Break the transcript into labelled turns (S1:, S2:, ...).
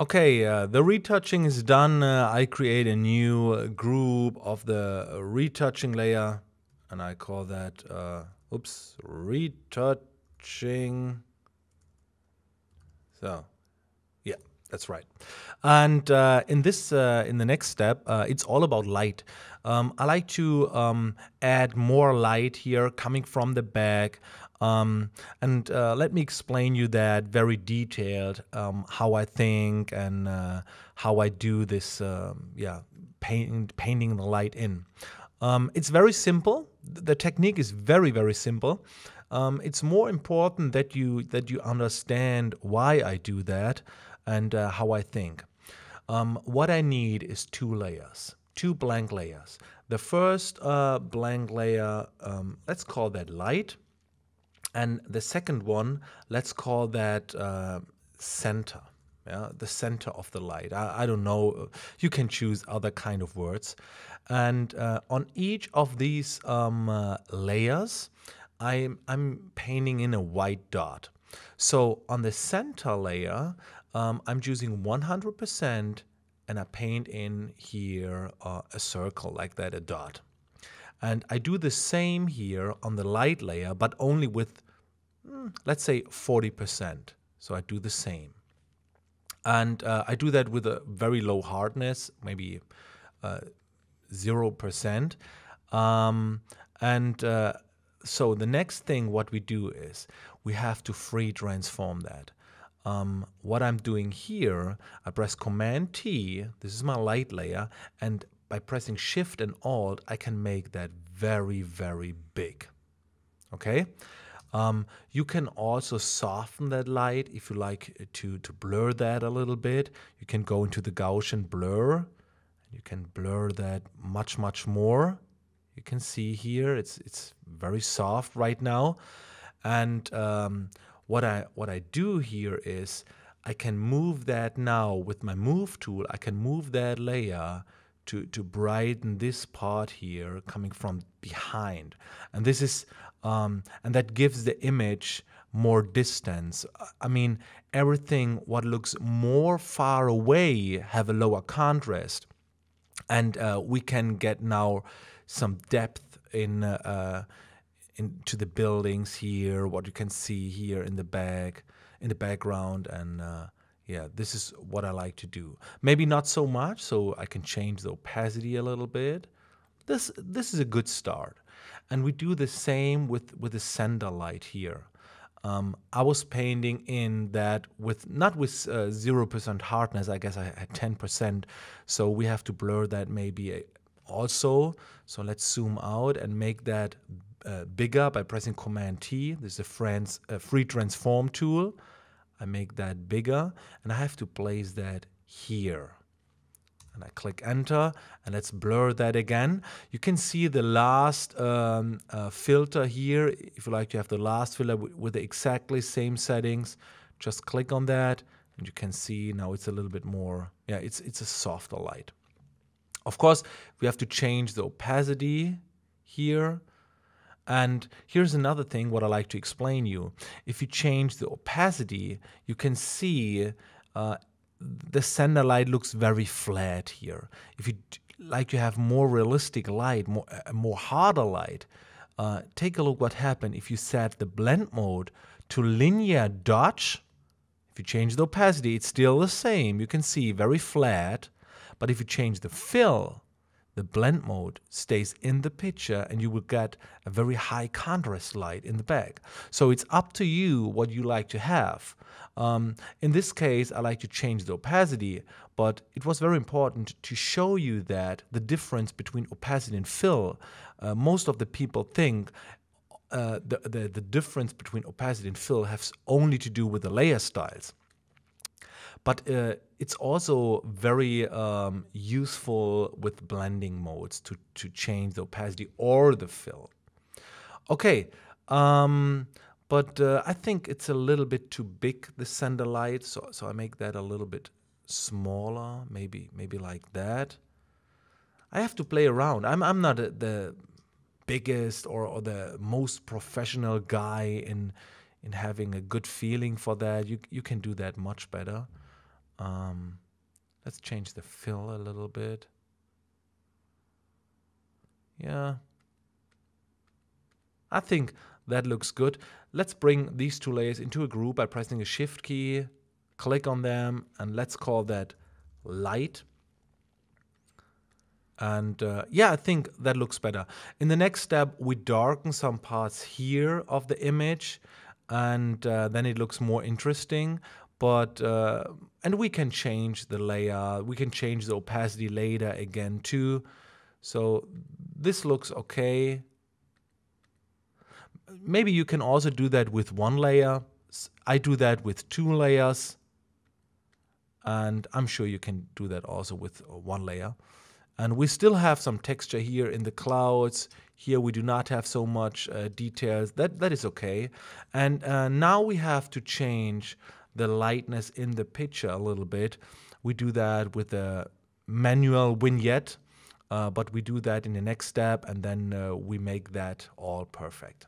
S1: Okay, the retouching is done. I create a new group of the retouching layer, and I call that, retouching. So, yeah, that's right. And in the next step, it's all about light. I like to add more light here coming from the back. And let me explain you that very detailed, how I think and how I do this, painting the light in. It's very simple. The technique is very, very simple. It's more important that you understand why I do that and how I think. What I need is two layers, two blank layers. The first blank layer, let's call that light. And the second one, let's call that center. Yeah, the center of the light. I don't know. You can choose other kind of words. And on each of these layers, I'm painting in a white dot. So on the center layer, I'm using 100%, and I paint in here a circle like that, a dot. And I do the same here on the light layer, but only with, let's say, 40%. So I do the same. And I do that with a very low hardness, maybe 0%. So the next thing what we do is we have to free transform that. What I'm doing here, I press Command T, this is my light layer, and by pressing Shift and Alt, I can make that very, very big. Okay? You can also soften that light if you like to blur that a little bit. You can go into the Gaussian blur. You can blur that much, much more. You can see here it's very soft right now. And what I do here is I can move that now with my move tool. I can move that layer to brighten this part here coming from behind, and this is and that gives the image more distance. I mean, everything what looks more far away have a lower contrast, and we can get now some depth into the buildings here. What you can see here in the background, and yeah, this is what I like to do. Maybe not so much, so I can change the opacity a little bit. This is a good start. And we do the same with the center light here. I was painting in that not with 0% hardness. I guess I had 10%. So we have to blur that maybe also. So let's zoom out and make that bigger by pressing Command T. This is a free transform tool. I make that bigger, and I have to place that here. And I click Enter, and let's blur that again. You can see the last filter here. If you like to have the last filter with the exactly same settings, just click on that, and you can see now it's a little bit more, yeah, it's a softer light. Of course, we have to change the opacity here. And here's another thing what I like to explain you. If you change the opacity, you can see the center light looks very flat here. If you like to have more realistic light, more harder light, take a look what happened if you set the blend mode to linear dodge. If you change the opacity, it's still the same. You can see very flat. But if you change the fill, the blend mode stays in the picture, and you will get a very high contrast light in the back. So it's up to you what you like to have. In this case, I like to change the opacity, but it was very important to show you that the difference between opacity and fill, most of the people think the difference between opacity and fill has only to do with the layer styles. But it's also very useful with blending modes to change the opacity or the fill. Okay, but I think it's a little bit too big, the center light, so I make that a little bit smaller, maybe like that. I have to play around. I'm not the biggest or the most professional guy in having a good feeling for that. You can do that much better. Let's change the fill a little bit. Yeah. I think that looks good. Let's bring these two layers into a group by pressing a Shift key, click on them, and let's call that light. And yeah, I think that looks better. In the next step, we darken some parts here of the image, and then it looks more interesting. But and we can change the layer. We can change the opacity later again too. So this looks okay. Maybe you can also do that with one layer. I do that with 2 layers. And I'm sure you can do that also with 1 layer. And we still have some texture here in the clouds. Here we do not have so much details. That is okay. And now we have to change the lightness in the picture a little bit. We do that with a manual vignette, but we do that in the next step, and then we make that all perfect.